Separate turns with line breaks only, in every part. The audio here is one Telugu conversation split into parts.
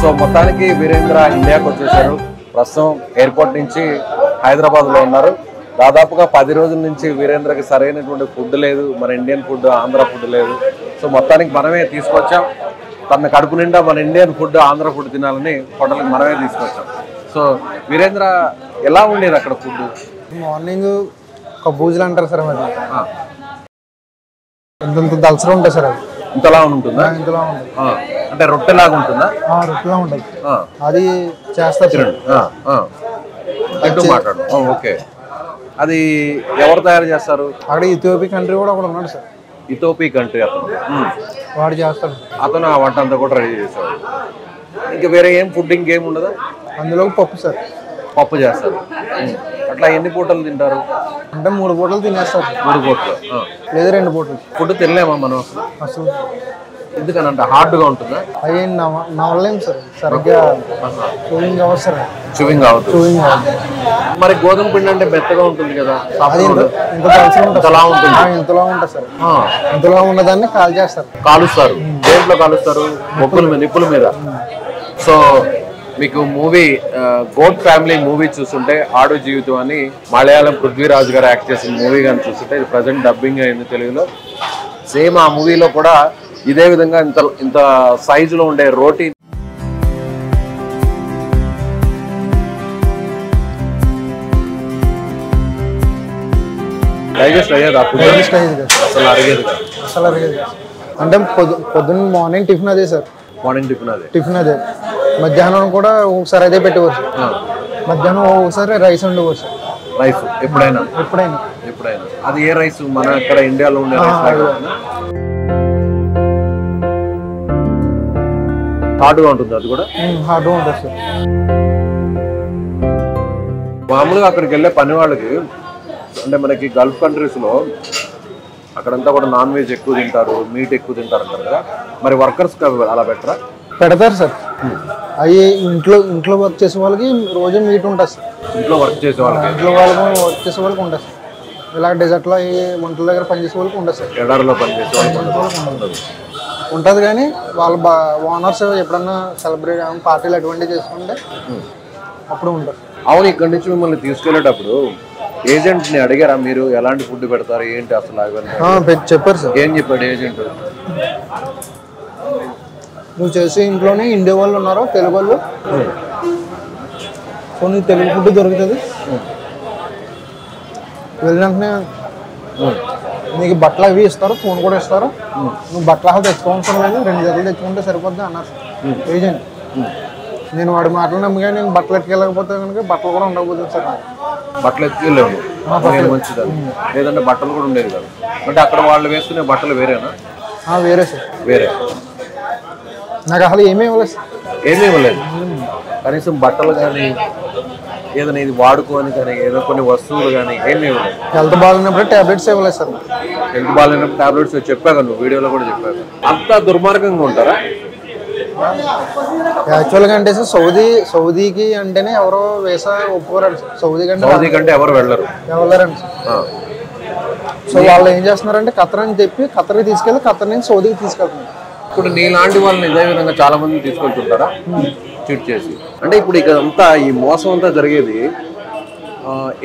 సో మొత్తానికి వీరేంద్ర ఇండియాకి వచ్చేసారు. ప్రస్తుతం ఎయిర్పోర్ట్ నుంచి హైదరాబాద్లో ఉన్నారు. దాదాపుగా 10 రోజుల నుంచి వీరేంద్రకి సరైనటువంటి ఫుడ్ లేదు, మన ఇండియన్ ఫుడ్, ఆంధ్ర ఫుడ్ లేదు. సో మొత్తానికి మనమే తీసుకొచ్చాం. తన కడుపు నిండా మన ఇండియన్ ఫుడ్, ఆంధ్ర ఫుడ్ తినాలని హోటల్కి మనమే తీసుకొచ్చాం. సో వీరేంద్ర ఎలా ఉండేది అక్కడ ఫుడ్?
మార్నింగ్ కబూజులు అంటారు సార్, అది ఇంత దలసర ఉంటుంది సార్. అది
ఇంతలా ఉంటుందా?
ఇంతలా ఉంటుంది.
అంటే రొట్టెలాగా ఉంటుందా?
రొట్టెలా ఉంటుంది. అది చేస్తారు.
మాట్లాడు. ఓకే, అది ఎవరు తయారు చేస్తారు?
అక్కడ ఇథియోపియా కంట్రీ కూడా ఒకడు ఉన్నాడు సార్.
ఇథియోపియా కంట్రీ అతను,
వాడు చేస్తాడు.
అతను ఆ వంట అంతా కూడా రెడీ చేస్తాడు. ఇంకా వేరే ఏం ఫుడ్ ఇంకేం ఉండదు
అందులో? పప్పు సార్,
పప్పు చేస్తారు. అట్లా ఎన్ని పూటలు తింటారు?
అంటే 3 పూటలు తినేస్తారు.
3 పూటలు
లేదా 2 పూటలు.
ఫుడ్ తినలేమా మనం అసలు? ఎందుకనంటే హార్డ్గా ఉంటుందా?
అవి నవ్వలేము సార్, సరిగ్గా చూవింగ్ అవ్వదు సార్.
చూవింగ్ అవ్వదు. మరి గోధుమ పిండి అంటే మెత్తగా ఉంటుంది కదా, ఇంతలా ఉంటుంది.
ఇంతలా ఉంటుంది సార్. ఇంతలా ఉన్నదాన్ని కాలుస్తారు.
దేంట్లో కాలుస్తారు? నిప్పుల మీద. సో మీకు మూవీ గోట్ ఫ్యామిలీ మూవీ చూస్తుంటే, ఆడు జీవితం అని మలయాళం పృథ్వీరాజ్ గారు యాక్ట్ చేసిన మూవీ కానీ చూస్తుంటే, ఇది ప్రజెంట్ డబ్బింగ్ అయింది తెలుగులో. సేమ్ ఆ మూవీలో కూడా ఇదే విధంగా ఇంత సైజులో ఉండే రోటీ డైజెస్ట్ అయ్యేది. అసలు అరిగేది.
అంటే పొద్దున్న మార్నింగ్ టిఫిన్ అదే సార్. టిఫిన్ అదే. మధ్యాహ్నం కూడా ఒకసారి అదే పెట్టేవారు. మధ్యాహ్నం ఒకసారి రైస్ ఉండేవారు సార్.
రైస్ ఎప్పుడైనా? అది ఏ రైస్? మన ఇక్కడ ఇండియాలో ఉండే రైస్ హార్డ్గా ఉంటుంది. అది కూడా
హార్డ్గా ఉంటుంది సార్.
మామూలుగా అక్కడికి వెళ్ళే పని వాళ్ళకి, అంటే మనకి గల్ఫ్ కంట్రీస్లో అక్కడంతా కూడా నాన్ వెజ్ ఎక్కువ తింటారు, మీట్ ఎక్కువ తింటారు అంటారు కదా. మరి వర్కర్స్ అలా పెట్టరా?
పెడతారు సార్. అవి ఇంట్లో వర్క్ చేసే వాళ్ళకి రోజు మీట్ ఉంటుంది సార్.
ఇంట్లో వర్క్ చేసే వాళ్ళకి
ఉంటుంది సార్. ఇలా డెజర్ట్లో ఈ వంటల దగ్గర పనిచేసే వాళ్ళకి ఉండదు సార్.
ఎడారిలో పనిచేసే వాళ్ళకి
ఉంటుంది. కానీ వాళ్ళ ఓనర్స్ ఎప్పుడన్నా సెలబ్రేట్ పార్టీలు అటువంటివి చేసుకుంటే అప్పుడు ఉంటారు.
అవును, ఇక్కడి నుంచి మిమ్మల్ని తీసుకెళ్లేటప్పుడు ఏజెంట్ని అడిగారా మీరు ఎలాంటి ఫుడ్ పెడతారు ఏంటి అసలు?
చెప్పారు సార్.
ఏం చెప్పాడు ఏజెంట్?
నువ్వు చేసే ఇంట్లోనే ఇండియా వాళ్ళు ఉన్నారు, తెలుగు వాళ్ళు, కొన్ని తెలుగు ఫుడ్ దొరుకుతుంది. వెళ్ళినంటనే నీకు బట్టలు అవి ఇస్తారు, ఫోన్ కూడా ఇస్తారు. నువ్వు బట్టలు తెచ్చుకోవాల్సిన లేదు, 2 జతలు తెచ్చుకుంటే సరిపోద్ది అన్నారు ఏజెంట్. నేను వాడి మాటలు నమ్మగా నేను బట్టలు ఎత్తుకెళ్ళకపోతే కనుక బట్టలు కూడా ఉండకపోతుంది సార్.
బట్టలు ఎత్తుకెళ్ళలేము, మంచిది. లేదంటే బట్టలు కూడా ఉండేది కదా. అంటే అక్కడ వాళ్ళు వేసుకునే బట్టలు వేరేనా?
వేరే సార్,
వేరే.
నాకు అసలు ఏమీ ఇవ్వలేదు సార్.
ఏమీ ఇవ్వలేదు. కనీసం బట్టలు కానీ ఏదైనా ఇది వాడుకోని కానీ ఏదో కొన్ని వస్తువులు కానీ ఏమీ ఇవ్వలేదు.
హెల్త్ బాగాలేనప్పుడు టాబ్లెట్స్ ఇవ్వలేదు సార్.
హెల్త్ బాగాలేనప్పుడు టాబ్లెట్స్ చెప్పాక నువ్వు వీడియోలో కూడా చెప్పాక. అంత దుర్మార్గంగా ఉంటారా?
యాక్చువల్గా అంటే సార్ సౌదీకి అంటేనే ఎవరో వీసా ఒప్పుకోరండి సార్. సౌదీ కంటే
ఎవరు
వెళ్ళరండి సార్. సో వాళ్ళు ఏం చేస్తున్నారంటే ఖతర్ అని చెప్పి ఖతర్కి తీసుకెళ్ళి ఖతర్ నుంచి సౌదీకి తీసుకెళ్తున్నారు.
ఇప్పుడు నీలాంటి వాళ్ళని ఇదే విధంగా చాలా మంది తీసుకెళ్తుంటారా చీట్ చేసి? అంటే ఇప్పుడు ఇక అంతా ఈ మోసం అంతా జరిగేది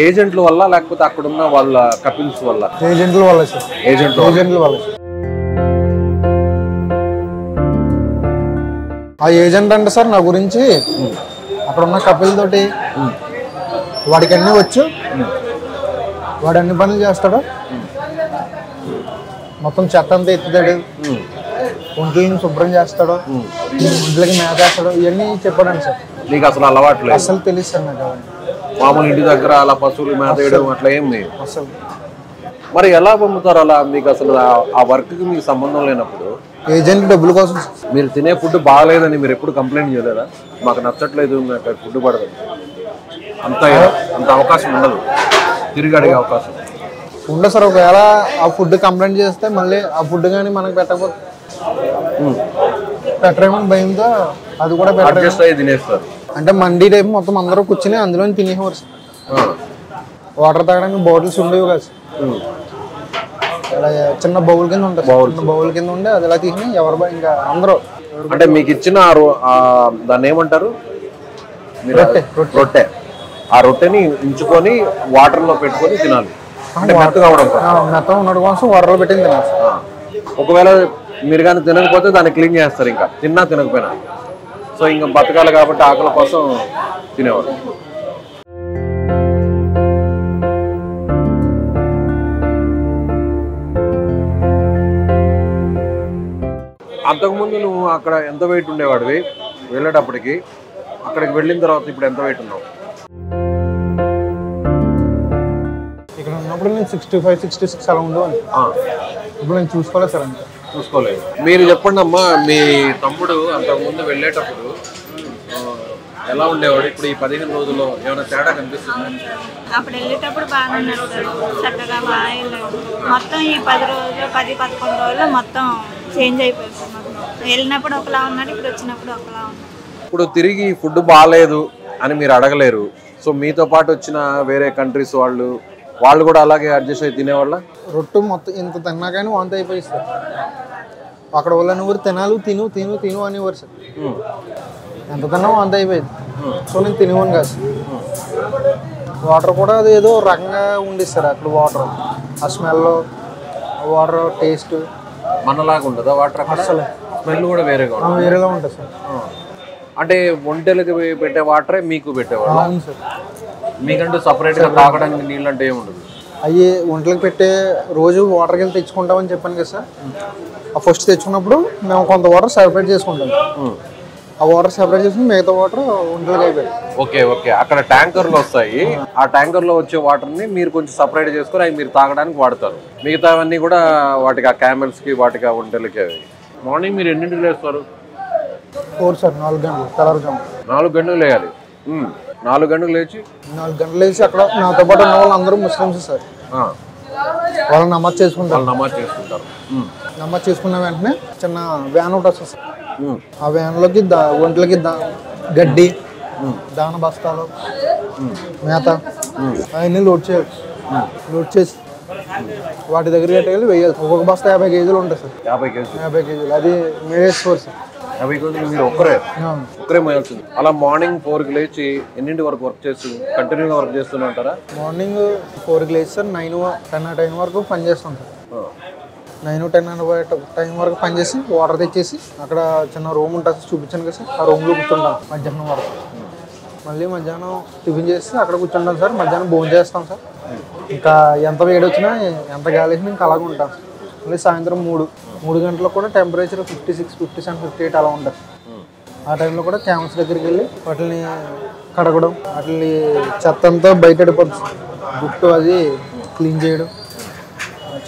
ఏజెంట్ల వల్ల లేకపోతే అక్కడున్న వాళ్ళ కపిల్స్ వల్ల?
ఏజెంట్ల వల్ల సార్. ఏజెంట్ల వల్ల. ఆ ఏజెంట్ అంటే సార్ నా గురించి అక్కడ ఉన్న కపిల్ తోటి వాడికి అన్నీ వచ్చు, వాడు అన్ని పనులు చేస్తాడు, మొత్తం చెత్త అంతా ఎత్తుతాడు, ఒంట్లని శుభ్రం చేస్తాడు, ఒంట్లకి మేత వేస్తాడు, ఇవన్నీ చెప్పాడండి సార్.
నీకు అసలు అలవాట్లేదు?
అసలు తెలుసు సార్ నాకు.
మామూలు ఇంటి దగ్గర అలా పశువులు మేత వేయడం అట్లా ఏం లేదు
అసలు.
మరి ఎలా పంపుతారు అలా? మీకు అసలు ఆ వర్క్కి మీకు సంబంధం లేనప్పుడు
ఏజెంట్ డబ్బుల కోసం.
మీరు తినే ఫుడ్ బాగలేదని మీరు ఎప్పుడు కంప్లైంట్ చేయలేదా? మాకు నచ్చట్లేదు, నాకు ఫుడ్ పడదు, అంత అవకాశం ఉండదు, తిరిగి అడిగే అవకాశం
ఉండదు సార్. ఒకవేళ ఆ ఫుడ్ కంప్లైంట్ చేస్తే మళ్ళీ ఆ ఫుడ్ కానీ మనకు పెట్టరేమో భయంతో అది కూడా
తినేస్తారు.
అంటే మండీ టైపు మొత్తం అందరూ కూర్చుని అందులో తినేవారు సార్. వాటర్ తాగడానికి బాటిల్స్ ఉండేవి కాదు సార్. ఇలా చిన్న బౌల్ కింద ఉంటుంది, బౌల్ కింద ఉండే అది ఇలా తీసి ఎవరు ఇంకా అందరూ
అంటే మీకు ఇచ్చిన దాన్ని ఏమంటారు రొట్టె, ఆ రొట్టెని ఉంచుకొని వాటర్ లో పెట్టుకొని తినాలి. అంటే మెత్తగా
ఉండడం కోసం వాటర్లో పెట్టింది తినాలి.
ఒకవేళ మీరు కానీ తినకపోతే దాన్ని క్లీన్ చేస్తారు, ఇంకా తిన్నా తినకపోయినా. సో ఇంకా బతకాలి కాబట్టి ఆకలి కోసం తినేవారు. అంతకుముందు నువ్వు అక్కడ ఎంత వెయిట్ ఉండేవాడివి వెళ్ళేటప్పటికి, అక్కడికి వెళ్ళిన తర్వాత ఇప్పుడు ఎంత వెయిట్ ఉన్నావు?
ఇక్కడ ఉన్నప్పుడు నేను 65, 66 అలా ఉండేవాడిని. ఇప్పుడు నేను చూసుకోలేదు సార్, అంటే
చూసుకోలేదు. మీరు చెప్పండి అమ్మా, మీ తమ్ముడు అంతకుముందు వెళ్ళేటప్పుడు ఎలా ఉండేవాడు? ఇప్పుడు ఈ 15 రోజుల్లో ఏమైనా తేడా కనిపిస్తుంది?
అప్పుడు వెళ్ళేటప్పుడు బాగానే ఉన్నాడు సార్, చక్కగా బాగా వెళ్ళాడు. మొత్తం ఈ 10 రోజులు 10-11 రోజుల్లో మొత్తం చేంజ్ అయిపోయింది. వెళ్ళినప్పుడు ఒకలా ఉన్నాడు, ఇప్పుడు వచ్చినప్పుడు ఒకలా ఉన్నాడు.
ఇప్పుడు తిరిగి ఫుడ్ బాగాలేదు అని మీరు అడగలేరు. సో మీతో పాటు వచ్చిన వేరే కంట్రీస్ వాళ్ళు కూడా అలాగే అడ్జస్ట్ అయ్యి తినేవాళ్ళ?
రొట్టు మొత్తం ఇంత తిన్నా కానీ వాంతి అయిపోయి సార్. అక్కడ వాళ్ళని ఊరు తినాలి, తిను తిను తిను అనేవారు సార్. ఎంత తిన్నా వాంతి అయిపోయింది. సో నేను తినేవాను కాదు సార్. వాటర్ కూడా అది ఏదో రకంగా ఉండేది సార్ అక్కడ. వాటర్ ఆ స్మెల్, వాటర్ టేస్ట్
మనలాగా ఉండదా వాటర్? అసలు స్మెల్ కూడా వేరేగా
ఉంటుంది సార్.
అంటే ఒంటెలకి పెట్టే వాటరే మీకు పెట్టేవాళ్ళు?
అవును సార్.
మీకంటూ సపరేట్గా తాగడానికి నీళ్ళు అంటే ఏముండదు?
అవి ఒంట్లకి పెట్టే రోజు వాటర్కి వెళ్ళి తెచ్చుకుంటామని చెప్పాను కదా సార్. ఆ ఫస్ట్ తెచ్చుకున్నప్పుడు మేము కొంత వాటర్ సెపరేట్ చేసుకుంటాం. ఆ వాటర్ సెపరేట్ చేసుకుని మిగతా వాటర్ ఒంట్లకి అయిపోయాయి.
Okay okay. అక్కడ ట్యాంకర్లు వస్తాయి, ఆ ట్యాంకర్లో వచ్చే వాటర్ని మీరు కొంచెం సపరేట్ చేసుకొని అవి మీరు తాగడానికి వాడతారు. మిగతావన్నీ కూడా వాటికి ఆ క్యామెల్స్కి వాటికి ఆ ఒంటెలకి. మార్నింగ్ మీరు ఎన్నింటికి లేస్తారు?
4 సార్, 4 గంటలు తెల్లవారుజాము.
4 గంటలకు లేయాలి. 4 గంటలకు లేచి
4 గంటలు లేచి అక్కడ నాతో పాటు ఉన్న వాళ్ళు అందరూ ముస్లిమ్స్ సార్. వాళ్ళు నమాజ్ చేసుకుంటారు. నమాజ్ చేసుకున్న వెంటనే చిన్న వ్యాన్ ఒకటి వస్తుంది సార్. ఆ వ్యాన్లోకి ఒంట్లకి గడ్డి, దాన బస్తాలు, మేత అవన్నీ లోడ్ చేయాలి. లోడ్ చేసి వాటి దగ్గరికి వెళ్ళి వేయాలి. ఒక్కొక్క బస్తా 50 కేజీలు ఉంటాయి సార్. 50 కేజీలు అది మేవేసుకోరు సార్.
50 కేజీలు మీరు ఒక్కరే మోయాల్సింది. అలా మార్నింగ్ 4కి లేచి ఎన్నింటి వరకు వర్క్ చేస్తూ కంటిన్యూగా వర్క్ చేస్తూనే ఉంటారా?
మార్నింగ్ 4కి లేచి సార్ 9-10 టైం వరకు పని చేస్తాం సార్. 9-10 టైం వరకు పనిచేసి వాటర్ తెచ్చేసి అక్కడ చిన్న రూమ్ ఉంటుంది చూపించాను కదా సార్. ఆ రూమ్లో కూర్చుంటాం మధ్యాహ్నం వరకు. మళ్ళీ మధ్యాహ్నం టిఫిన్ చేసి అక్కడ కూర్చుంటాం సార్. మధ్యాహ్నం భోజనం చేస్తాం సార్. ఇంకా ఎంత వేడి వచ్చినా ఎంత గాలి వచ్చినా ఇంకా అలాగే ఉంటాం. మళ్ళీ సాయంత్రం 3 గంటలకు కూడా టెంపరేచర్ 56, 57, 58 అలా ఉంటుంది. ఆ టైంలో కూడా క్యాన్స్ దగ్గరికి వెళ్ళి వాటిని కడగడం, వాటిని చెత్త అంతా బయట పడిపోతుంది. గుట్టు అది క్లీన్ చేయడం,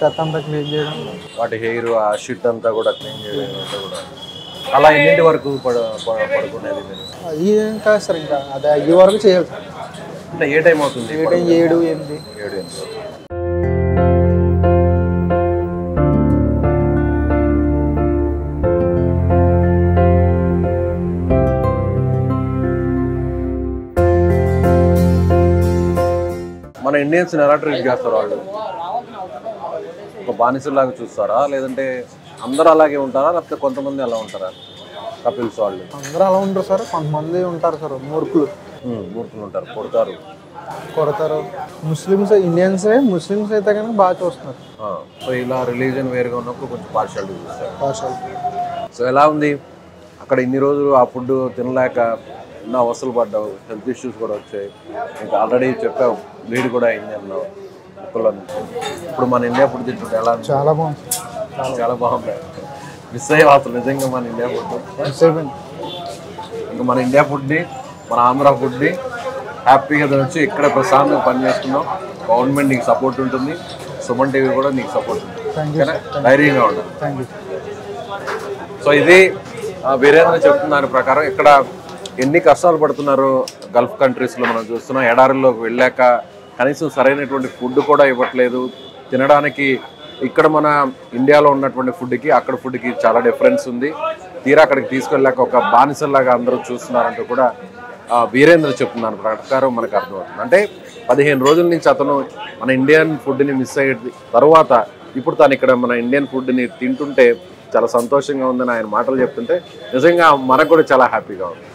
చెత్త అంతా క్లీన్ చేయడం,
వాటి హెయిర్ ఆ షిట్ అంతా కూడా క్లీన్ చేయడం. అలా ఎన్నింటి వరకు పడుకునేది మీరు?
అది ఏం కాదు సార్, ఇంకా అది అయ్యే వరకు చేయాలి సార్.
అంటే ఏ టైం అవుతుంది?
7, 8.
మన ఇండియన్స్ ఎలా ట్రీట్ చేస్తారు? వాళ్ళు ఒక బానిసలాగా చూస్తారా, లేదంటే అందరూ అలాగే ఉంటారా, లేకపోతే కొంతమంది అలా ఉంటారా? కపిల్స్ వాళ్ళు
అందరూ అలా ఉంటారు సార్. కొంతమంది ఉంటారు సార్ మూర్ఖులు
ఉంటారు, కొడతారు. ముస్లిమ్స్ అయితే కనుక బాగా చూస్తున్నారు. సో ఇలా రిలీజన్ వేరుగా ఉన్నప్పుడు కొంచెం పార్షాలిటీ చూస్తారు. సో ఎలా ఉంది అక్కడ ఇన్ని రోజులు ఆ ఫుడ్ తినలేక ఎన్నో అవసరం పడ్డావు, హెల్త్ ఇష్యూస్ కూడా వచ్చాయి, ఇంకా ఆల్రెడీ చెప్పావు బ్లీడ్ కూడా అయింది అన్నావు ముక్కల్లో నుంచి. ఇప్పుడు మన ఇండియా ఫుడ్ తింటుంటే ఎలా?
చాలా బాగుంది.
చాలా బాగుంది. మిస్ అయ్యావు అసలు నిజంగా మన ఇండియా ఫుడ్. ఇంకా మన ఇండియా ఫుడ్ని, మన ఆంధ్ర ఫుడ్ని హ్యాపీగా తినొచ్చు. ఇక్కడ ప్రశాంతంగా పని చేసుకున్నాం. గవర్నమెంట్ నీకు సపోర్ట్ ఉంటుంది, సుమన్ టీవీ కూడా నీకు సపోర్ట్ ఉంటుంది. ధైర్యంగా ఉంటుంది. సో ఇది వీరేంద్ర చెప్తున్న దాని ప్రకారం ఇక్కడ ఎన్ని కష్టాలు పడుతున్నారో గల్ఫ్ కంట్రీస్లో మనం చూస్తున్నాం. ఎడారుల్లోకి వెళ్ళాక కనీసం సరైనటువంటి ఫుడ్ కూడా ఇవ్వట్లేదు తినడానికి. ఇక్కడ మన ఇండియాలో ఉన్నటువంటి ఫుడ్కి అక్కడ ఫుడ్కి చాలా డిఫరెన్స్ ఉంది. తీరా అక్కడికి తీసుకెళ్ళాక ఒక బానిసల్లాగా అందరూ చూస్తున్నారంటూ కూడా వీరేంద్ర చెప్తున్నారు ప్రకారం మనకు అర్థమవుతుంది. అంటే 15 రోజుల నుంచి అతను మన ఇండియన్ ఫుడ్ని మిస్ అయ్యేది తర్వాత ఇప్పుడు తాను ఇక్కడ మన ఇండియన్ ఫుడ్ని తింటుంటే చాలా సంతోషంగా ఉందని ఆయన మాటలు చెప్తుంటే నిజంగా మనకు కూడా చాలా హ్యాపీగా ఉంది.